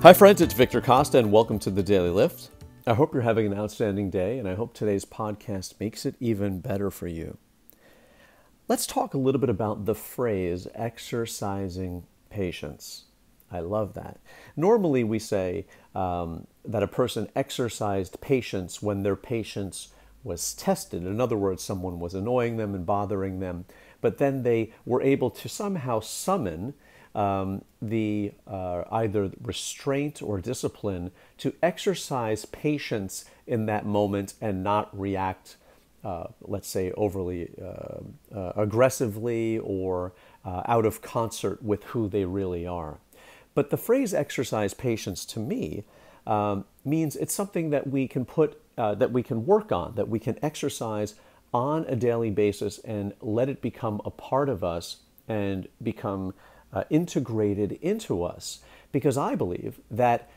Hi friends, it's Victor Costa and welcome to the Daily Lift. I hope you're having an outstanding day and I hope today's podcast makes it even better for you. Let's talk a little bit about the phrase exercising patience. I love that. Normally we say that a person exercised patience when their patience was tested. In other words, someone was annoying them and bothering them, but then they were able to somehow summon the either restraint or discipline to exercise patience in that moment and not react, let's say, overly aggressively or out of concert with who they really are. But the phrase exercise patience to me means it's something that we can that we can work on, that we can exercise on a daily basis and let it become a part of us and become integrated into us. Because I believe that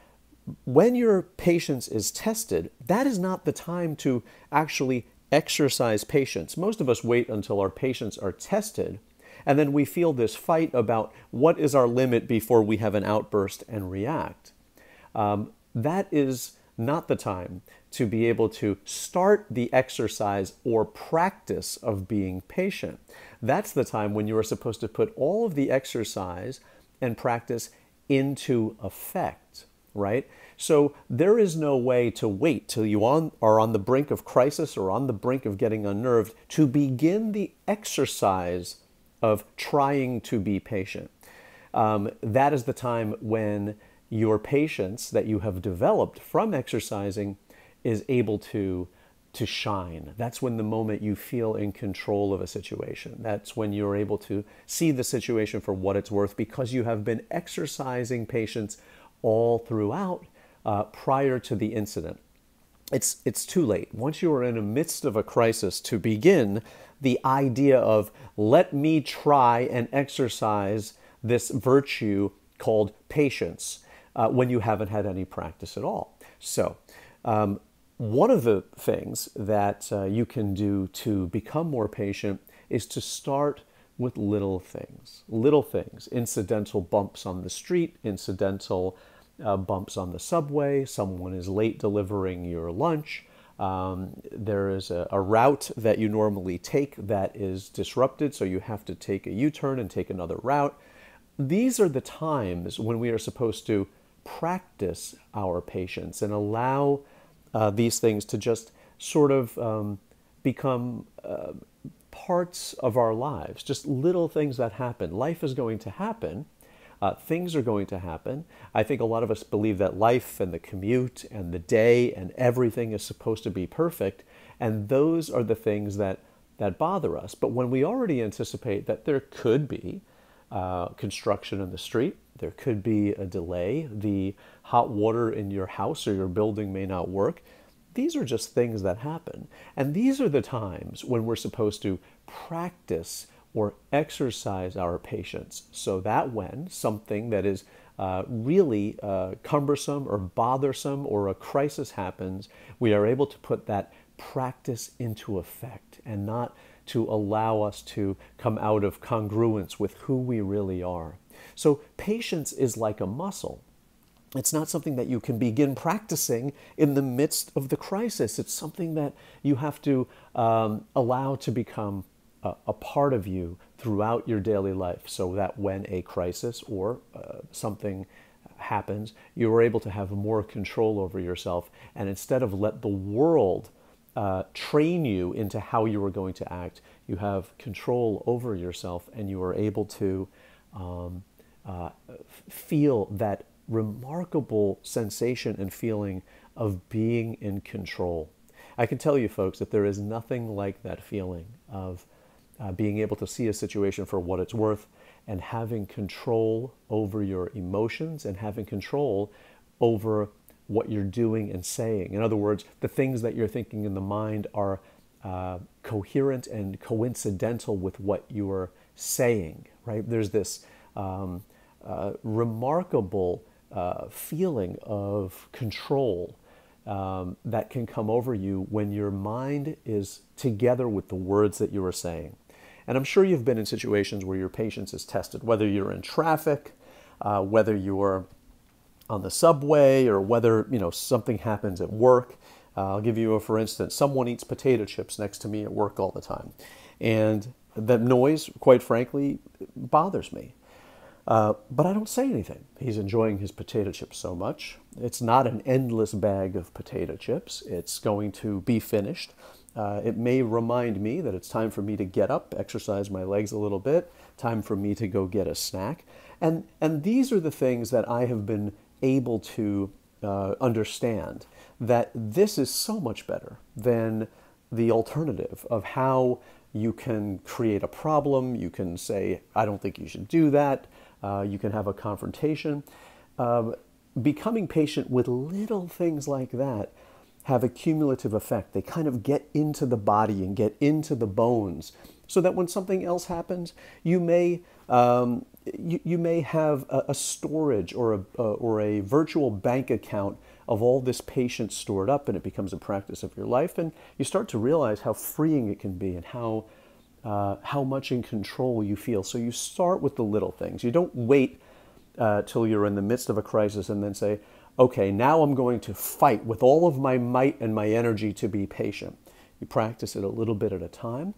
when your patience is tested, that is not the time to actually exercise patience. Most of us wait until our patience are tested, and then we feel this fight about what is our limit before we have an outburst and react. That is not the time to be able to start the exercise or practice of being patient. That's the time when you are supposed to put all of the exercise and practice into effect, right? So there is no way to wait till you are on the brink of crisis or on the brink of getting unnerved to begin the exercise of trying to be patient. That is the time when your patience that you have developed from exercising is able to shine. That's when the moment you feel in control of a situation. That's when you're able to see the situation for what it's worth because you have been exercising patience all throughout prior to the incident. It's too late. Once you are in the midst of a crisis to begin the idea of let me try and exercise this virtue called patience when you haven't had any practice at all. So one of the things that you can do to become more patient is to start with little things, incidental bumps on the street, incidental bumps on the subway, someone is late delivering your lunch, there is a route that you normally take that is disrupted, so you have to take a U-turn and take another route. These are the times when we are supposed to practice our patience and allow these things to just sort of become parts of our lives, just little things that happen. Life is going to happen. Things are going to happen. I think a lot of us believe that life and the commute and the day and everything is supposed to be perfect, and those are the things that bother us. But when we already anticipate that there could be construction in the street, there could be a delay, the hot water in your house or your building may not work. These are just things that happen. And these are the times when we're supposed to practice or exercise our patience so that when something that is really cumbersome or bothersome or a crisis happens, we are able to put that practice into effect and not to allow us to come out of congruence with who we really are. So patience is like a muscle. It's not something that you can begin practicing in the midst of the crisis. It's something that you have to allow to become a part of you throughout your daily life so that when a crisis or something happens, you are able to have more control over yourself. And instead of let the world train you into how you are going to act, you have control over yourself and you are able to feel that remarkable sensation and feeling of being in control. I can tell you folks that there is nothing like that feeling of being able to see a situation for what it's worth and having control over your emotions and having control over what you're doing and saying. In other words, the things that you're thinking in the mind are coherent and coincidental with what you are saying, right? There's this remarkable feeling of control that can come over you when your mind is together with the words that you are saying. And I'm sure you've been in situations where your patience is tested, whether you're in traffic, whether you're on the subway, or whether, something happens at work. I'll give you for instance, someone eats potato chips next to me at work all the time. And that noise, quite frankly, bothers me. But I don't say anything. He's enjoying his potato chips so much. It's not an endless bag of potato chips. It's going to be finished. It may remind me that it's time for me to get up, exercise my legs a little bit, time for me to go get a snack. And these are the things that I have been able to understand, that this is so much better than the alternative of how you can create a problem. You can say, I don't think you should do that. You can have a confrontation. Becoming patient with little things like that have a cumulative effect. They kind of get into the body and get into the bones, so that when something else happens, you may have a storage or a virtual bank account of all this patience stored up, and it becomes a practice of your life, and you start to realize how freeing it can be and how much in control you feel. So you start with the little things. You don't wait till you're in the midst of a crisis and then say, okay, now I'm going to fight with all of my might and my energy to be patient. You practice it a little bit at a time.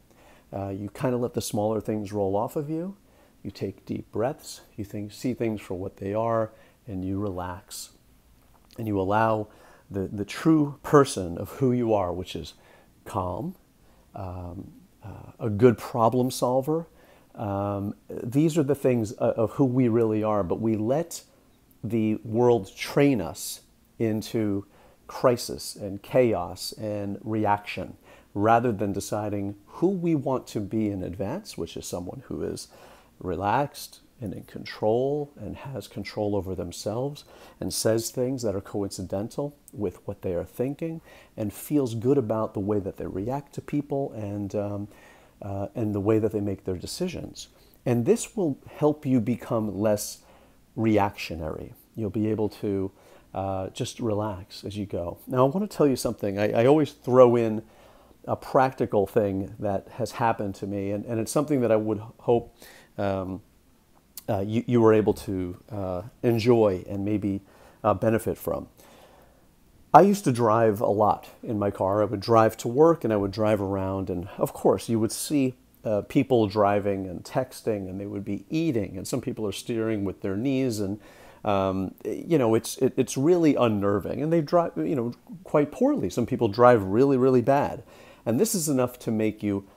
You kind of let the smaller things roll off of you. You take deep breaths. You see things for what they are, and you relax. And you allow the true person of who you are, which is calm, a good problem solver. These are the things of who we really are, but we let the world train us into crisis and chaos and reaction, rather than deciding who we want to be in advance, which is someone who is relaxed and in control and has control over themselves and says things that are coincidental with what they are thinking and feels good about the way that they react to people and the way that they make their decisions. And this will help you become less reactionary. You'll be able to just relax as you go. Now, I want to tell you something. I always throw in a practical thing that has happened to me, and it's something that I would hope you were able to enjoy and maybe benefit from. I used to drive a lot in my car. I would drive to work and I would drive around, and of course you would see people driving and texting, and they would be eating, and some people are steering with their knees, and it's really unnerving, and they drive quite poorly. Some people drive really, really bad, and this is enough to make you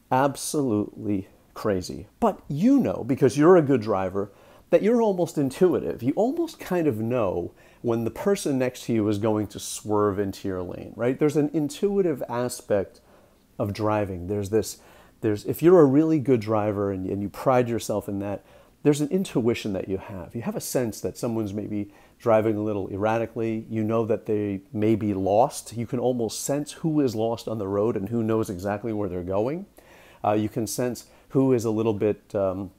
absolutely crazy. But because you're a good driver, that you're almost intuitive. You almost kind of know when the person next to you is going to swerve into your lane, right? There's an intuitive aspect of driving. If you're a really good driver and you pride yourself in that, there's an intuition that you have. You have a sense that someone's maybe driving a little erratically. You know that they may be lost. You can almost sense who is lost on the road and who knows exactly where they're going. You can sense who is a little bit, who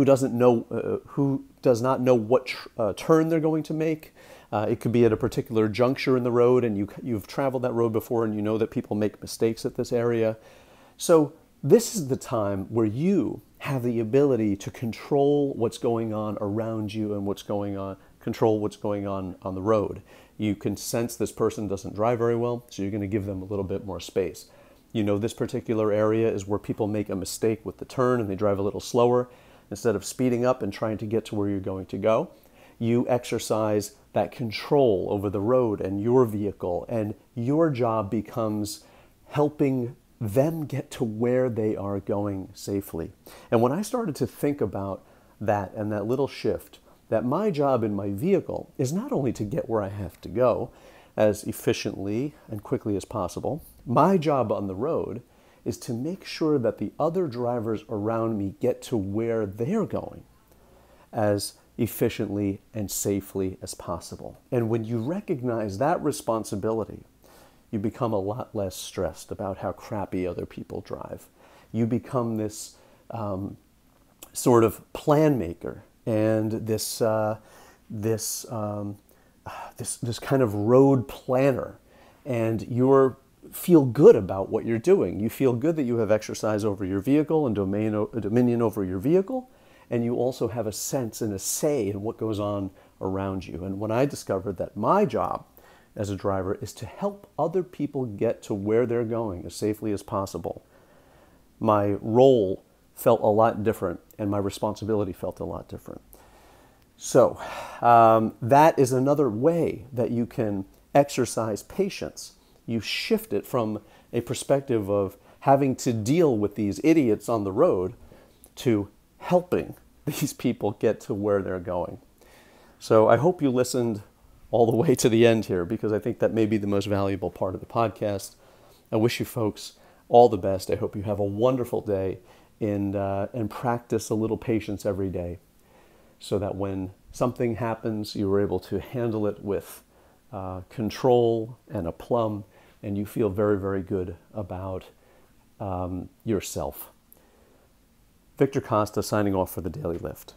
does not know what turn they're going to make. It could be at a particular juncture in the road, and you've traveled that road before, and you know that people make mistakes at this area. So this is the time where you have the ability to control what's going on around you and control what's going on the road. You can sense this person doesn't drive very well, so you're going to give them a little bit more space. You know this particular area is where people make a mistake with the turn and they drive a little slower. Instead of speeding up and trying to get to where you're going to go, you exercise that control over the road and your vehicle, and your job becomes helping them get to where they are going safely. And when I started to think about that and that little shift, that my job in my vehicle is not only to get where I have to go as efficiently and quickly as possible, my job on the road is to make sure that the other drivers around me get to where they're going as efficiently and safely as possible. And when you recognize that responsibility, you become a lot less stressed about how crappy other people drive. You become this sort of plan maker and this kind of road planner, and you feel good about what you're doing. You feel good that you have exercise over your vehicle and dominion over your vehicle, and you also have a sense and a say in what goes on around you. And when I discovered that my job as a driver is to help other people get to where they're going as safely as possible, my role felt a lot different and my responsibility felt a lot different. So that is another way that you can exercise patience. You shift it from a perspective of having to deal with these idiots on the road to helping these people get to where they're going. So I hope you listened all the way to the end here, because I think that may be the most valuable part of the podcast. I wish you folks all the best. I hope you have a wonderful day and practice a little patience every day, so that when something happens, you are able to handle it with control and aplomb, and you feel very, very good about yourself. Victor Costa signing off for the Daily Lift.